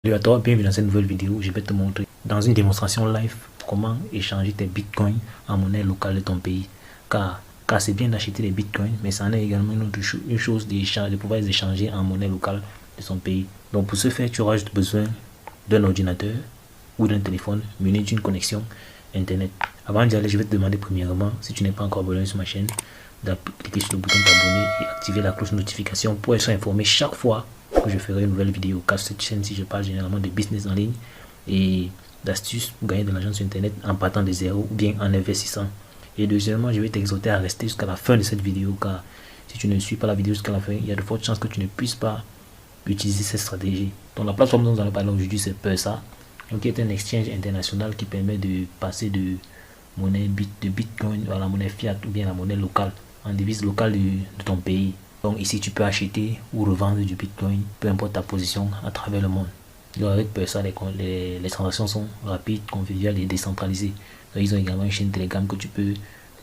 Salut à toi, bienvenue dans cette nouvelle vidéo. Je vais te montrer dans une démonstration live comment échanger tes bitcoins en monnaie locale de ton pays. Car c'est bien d'acheter des bitcoins, mais ça en est également une chose de pouvoir les échanger en monnaie locale de son pays. Donc pour ce faire, tu auras juste besoin d'un ordinateur ou d'un téléphone muni d'une connexion internet. Avant d'y aller, je vais te demander premièrement, si tu n'es pas encore abonné sur ma chaîne, de cliquer sur le bouton t'abonner et activer la cloche de notification pour être informé chaque fois que je ferai une nouvelle vidéo. Car sur cette chaîne-ci, je parle généralement de business en ligne et d'astuces pour gagner de l'argent sur internet en partant de zéro ou bien en investissant. Et deuxièmement, je vais t'exhorter à rester jusqu'à la fin de cette vidéo, car si tu ne suis pas la vidéo jusqu'à la fin, il y a de fortes chances que tu ne puisses pas utiliser cette stratégie. Donc la plateforme dont nous allons parler aujourd'hui, c'est Pursa, qui est un exchange international qui permet de passer de Bitcoin à la monnaie fiat ou bien la monnaie locale, en devise locale de ton pays. Donc ici, tu peux acheter ou revendre du Bitcoin, peu importe ta position à travers le monde. Donc avec Pursa, les transactions sont rapides, conviviales et décentralisées. Donc, ils ont également une chaîne Telegram que tu peux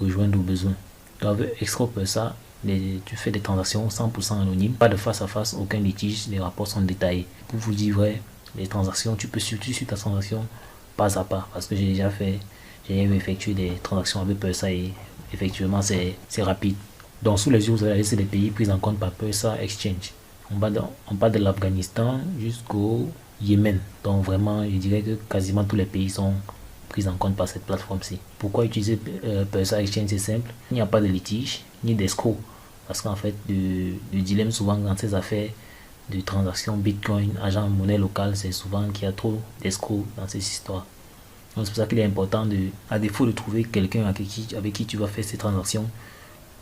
rejoindre au besoin. Donc avec Extra Pursa, tu fais des transactions 100% anonymes, pas de face à face, aucun litige, les rapports sont détaillés. Pour vous dire vrai, les transactions, tu peux suivre ta transaction pas à pas, parce que j'ai effectué des transactions avec Pursa et effectivement c'est rapide. Donc sous les yeux, vous allez laisser les pays pris en compte par Pursa Exchange. On parle de l'Afghanistan jusqu'au Yémen. Donc vraiment, je dirais que quasiment tous les pays sont pris en compte par cette plateforme-ci. Pourquoi utiliser Pursa Exchange? C'est simple. Il n'y a pas de litige, ni d'escroc. Parce qu'en fait, le dilemme souvent dans ces affaires de transactions Bitcoin, agent monnaie locale, c'est souvent qu'il y a trop d'escrocs dans ces histoires. Donc c'est pour ça qu'il est important, à défaut de trouver quelqu'un avec qui tu vas faire ces transactions,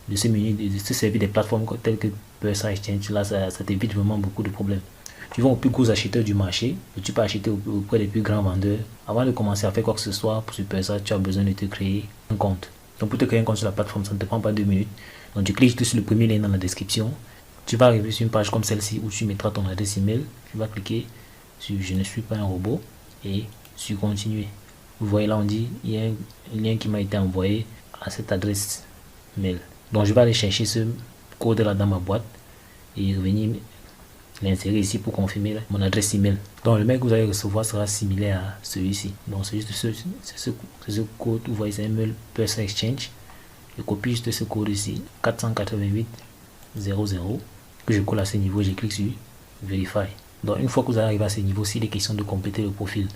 de se servir des plateformes telles que Pursa Exchange. Là, ça t'évite vraiment beaucoup de problèmes. Tu vas aux plus gros acheteurs du marché, tu peux acheter auprès des plus grands vendeurs. Avant de commencer à faire quoi que ce soit sur Pursa, tu as besoin de te créer un compte. Donc pour te créer un compte sur la plateforme, ça ne te prend pas 2 minutes. Donc tu cliques sur le premier lien dans la description. Tu vas arriver sur une page comme celle-ci où tu mettras ton adresse email. Tu vas cliquer sur je ne suis pas un robot et sur continuer. Vous voyez là, on dit il y a un lien qui m'a été envoyé à cette adresse mail. Donc je vais aller chercher ce code là dans ma boîte et revenir l'insérer ici pour confirmer mon adresse email. Donc le mail que vous allez recevoir sera similaire à celui-ci. Donc c'est juste ce code, vous voyez, c'est un mail Pursa Exchange. Je copie juste ce code ici, 488 00, que je colle à ce niveau, je clique sur Verify. Donc une fois que vous arrivez à ce niveau-ci, il est question de compléter le profil.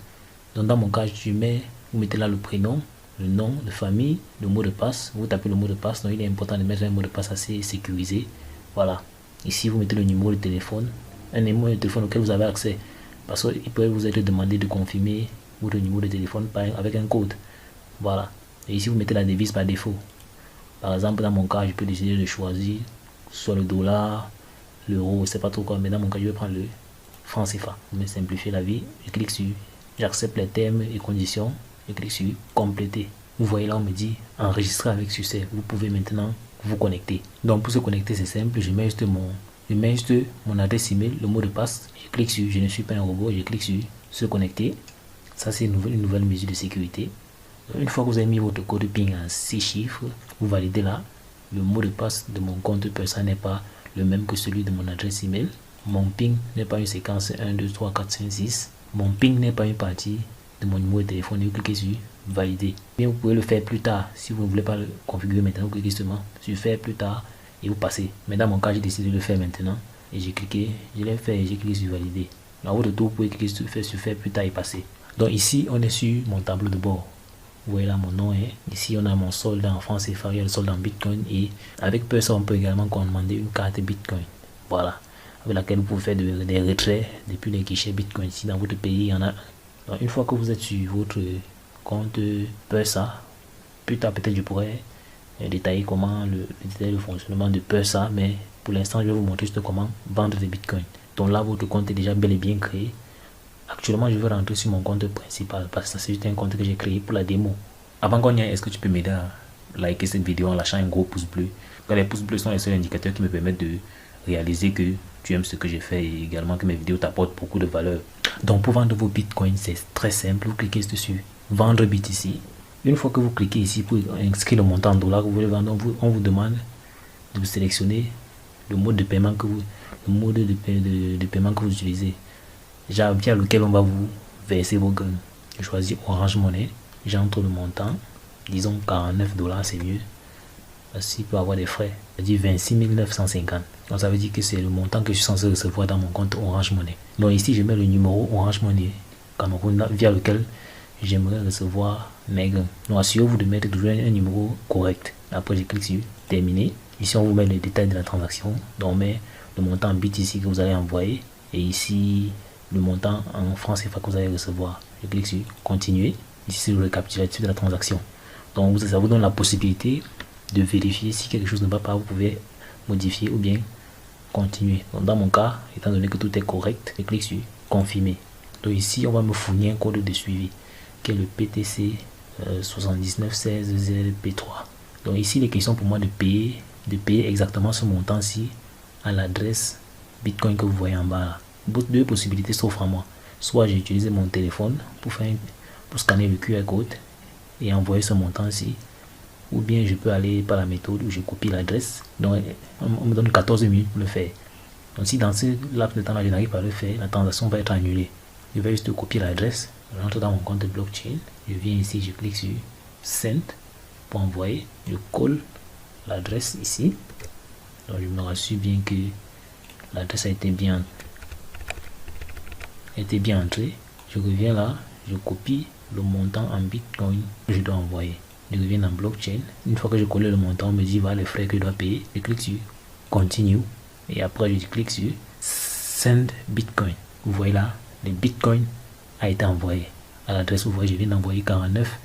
Donc dans mon cas, vous mettez là le prénom, le nom de famille, le mot de passe, vous tapez le mot de passe. Donc il est important de mettre un mot de passe assez sécurisé. Voilà. Ici vous mettez le numéro de téléphone, un numéro de téléphone auquel vous avez accès, parce qu'il peut vous être demandé de confirmer votre numéro de téléphone avec un code. Voilà. Et ici vous mettez la devise par défaut. Par exemple, dans mon cas, je peux décider de choisir soit le dollar, l'euro, je sais pas trop quoi, mais dans mon cas, je vais prendre le franc CFA pour me simplifier la vie. Je clique sur j'accepte les termes et conditions. Je clique sur compléter. Vous voyez là, on me dit enregistrer avec succès. Vous pouvez maintenant vous connecter. Donc pour se connecter, c'est simple. Je mets juste mon adresse email, le mot de passe. Je clique sur je ne suis pas un robot. Je clique sur se connecter. Ça, c'est une nouvelle mesure de sécurité. Une fois que vous avez mis votre code PIN en 6 chiffres, vous validez là. Le mot de passe de mon compte Pursa n'est pas le même que celui de mon adresse email. Mon PIN n'est pas une séquence 1, 2, 3, 4, 5, 6. Mon PIN n'est pas une partie de mon numéro de téléphone. Vous cliquez sur valider. Bien, vous pouvez le faire plus tard. Si vous ne voulez pas le configurer maintenant, vous cliquez seulement sur faire plus tard et vous passez. Mais dans mon cas, j'ai décidé de le faire maintenant. Et j'ai cliqué, je l'ai fait et j'ai cliqué sur valider. À votre tour, vous pouvez cliquer sur faire plus tard et passer. Donc ici, on est sur mon tableau de bord. Vous voyez là mon nom est. Ici on a mon solde en francs CFA, le solde en Bitcoin. Et avec Pursa, on peut également commander une carte Bitcoin. Voilà. Avec laquelle vous pouvez faire des retraits depuis les guichets Bitcoin. Si dans votre pays il y en a. Donc une fois que vous êtes sur votre compte Pursa, plus tard peut-être je pourrais détailler comment le fonctionnement de Pursa. Mais pour l'instant je vais vous montrer juste comment vendre des Bitcoins. Donc là votre compte est déjà bel et bien créé. Actuellement, je vais rentrer sur mon compte principal parce que c'est juste un compte que j'ai créé pour la démo. Avant qu'on y aille, est-ce que tu peux m'aider à liker cette vidéo en lâchant un gros pouce bleu? Car les pouces bleus sont les seuls indicateurs qui me permettent de réaliser que tu aimes ce que j'ai fait et également que mes vidéos t'apportent beaucoup de valeur. Donc pour vendre vos bitcoins, c'est très simple. Vous cliquez dessus, vendre BTC. Une fois que vous cliquez ici pour inscrire le montant en dollars que vous voulez vendre, on vous demande de sélectionner le mode de paiement que vous utilisez. via lequel on va vous verser vos gains. Je choisis Orange Money, j'entre le montant, disons $49, c'est mieux. Parce qu'il peut avoir des frais. Ça dit 26 950. Donc ça veut dire que c'est le montant que je suis censé recevoir dans mon compte Orange Money. Donc ici, je mets le numéro Orange Money Cameroun via lequel j'aimerais recevoir mes gains. Donc assurez-vous de mettre toujours un numéro correct. Après, je clique sur terminer. Ici, on vous met les détails de la transaction. Donc on met le montant en bit ici que vous allez envoyer. Et ici, le montant en francs CFA que vous allez recevoir. Je clique sur continuer. Ici, c'est le récapitulatif de la transaction. Donc ça vous donne la possibilité de vérifier si quelque chose ne va pas, vous pouvez modifier ou bien continuer. Donc dans mon cas, étant donné que tout est correct, je clique sur confirmer. Donc ici, on va me fournir un code de suivi qui est le PTC 7916ZP3. Donc ici, les questions pour moi de payer exactement ce montant-ci à l'adresse Bitcoin que vous voyez en bas là. Deux possibilités s'offrent à moi. Soit j'ai utilisé mon téléphone pour scanner le QR code et envoyer ce montant-ci, ou bien je peux aller par la méthode où je copie l'adresse. Donc on me donne 14 minutes pour le faire. Donc si dans ce laps de temps là je n'arrive pas à le faire, la transaction va être annulée. Je vais juste copier l'adresse, je rentre dans mon compte de blockchain, je viens ici, je clique sur Send pour envoyer, je colle l'adresse ici. Donc je me rassure bien que l'adresse a été bien entrée. Je reviens là, je copie le montant en Bitcoin que je dois envoyer. Je reviens dans blockchain. Une fois que je colle le montant, on me dit voilà les frais que je dois payer. Je clique sur continue et après je clique sur send Bitcoin. Vous voyez là, le Bitcoin a été envoyé à l'adresse. Vous voyez, je viens d'envoyer 49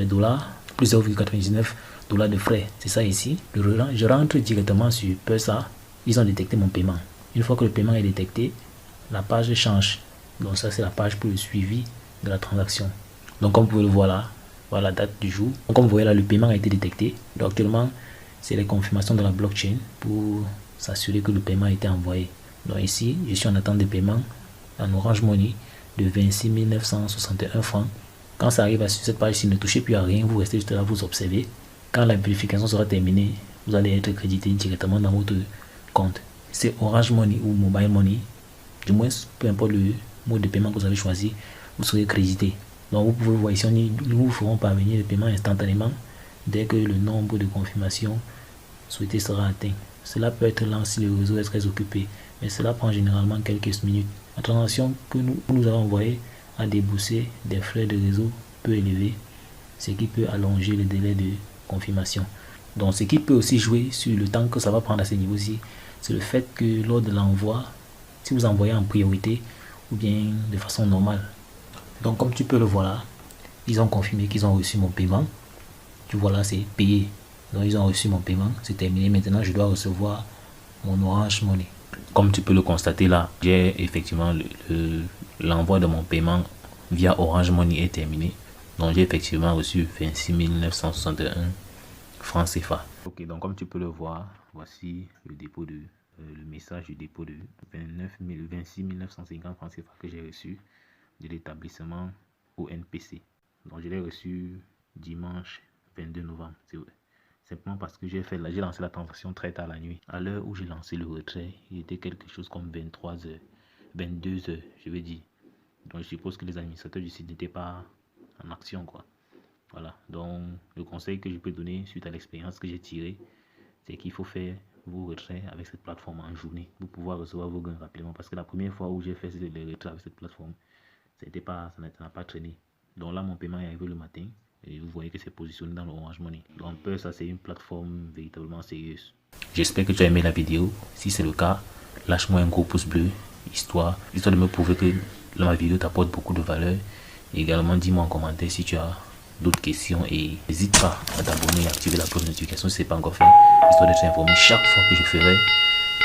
dollars plus 0,99 dollars de frais. C'est ça ici. Je rentre directement sur Pulsar. Ils ont détecté mon paiement. Une fois que le paiement est détecté, la page change. Donc ça c'est la page pour le suivi de la transaction. Donc comme vous pouvez le voir là, voilà la date du jour. Donc comme vous voyez là, le paiement a été détecté. Donc actuellement, c'est les confirmations de la blockchain pour s'assurer que le paiement a été envoyé. Donc ici, je suis en attente de paiement en Orange Money de 26 961 francs. Quand ça arrive sur cette page, si ne touchez plus à rien, vous restez juste là, vous observez. Quand la vérification sera terminée, vous allez être crédité directement dans votre compte. C'est Orange Money ou Mobile Money. Du moins, peu importe le mode de paiement que vous avez choisi, vous serez crédité. Donc vous pouvez voir ici, nous vous ferons parvenir le paiement instantanément dès que le nombre de confirmations souhaitées sera atteint. Cela peut être lent si le réseau est très occupé, mais cela prend généralement quelques minutes. La transaction que nous avons envoyée a déboursé des frais de réseau peu élevés, ce qui peut allonger le délai de confirmation. Donc ce qui peut aussi jouer sur le temps que ça va prendre à ce niveau-ci, c'est le fait que lors de l'envoi, si vous envoyez en priorité ou bien de façon normale. Donc comme tu peux le voir là, ils ont confirmé qu'ils ont reçu mon paiement. Tu vois là, c'est payé. Donc ils ont reçu mon paiement, c'est terminé. Maintenant je dois recevoir mon Orange Money. Comme tu peux le constater là, j'ai effectivement l'envoi de mon paiement via Orange Money est terminé. Donc j'ai effectivement reçu 26 961 francs CFA. Ok, donc comme tu peux le voir, voici le dépôt de le message du dépôt de 26 950 francs CFA que j'ai reçu de l'établissement ONPC. Donc je l'ai reçu dimanche 22 novembre. Simplement parce que j'ai lancé la transaction très tard la nuit. À l'heure où j'ai lancé le retrait, il était quelque chose comme 23h, 22h, je vais dire. Donc je suppose que les administrateurs du site n'étaient pas en action, quoi. Voilà. Donc le conseil que je peux donner suite à l'expérience que j'ai tirée, c'est qu'il faut faire vos retraits avec cette plateforme en journée pour pouvoir recevoir vos gains rapidement. Parce que la première fois où j'ai fait les retraits avec cette plateforme, ça n'a pas traîné. Donc là, mon paiement est arrivé le matin et vous voyez que c'est positionné dans le Orange Money. Donc ça, c'est une plateforme véritablement sérieuse. J'espère que tu as aimé la vidéo. Si c'est le cas, lâche-moi un gros pouce bleu, histoire de me prouver que ma vidéo t'apporte beaucoup de valeur. Et également, dis-moi en commentaire si tu as d'autres questions et n'hésite pas à t'abonner et activer la cloche de notification si ce n'est pas encore fait, histoire d'être informé chaque fois que je ferai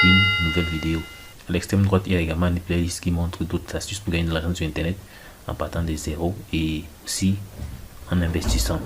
une nouvelle vidéo. À l'extrême droite, il y a également une playlist qui montre d'autres astuces pour gagner de l'argent sur internet en partant de zéro et aussi en investissant.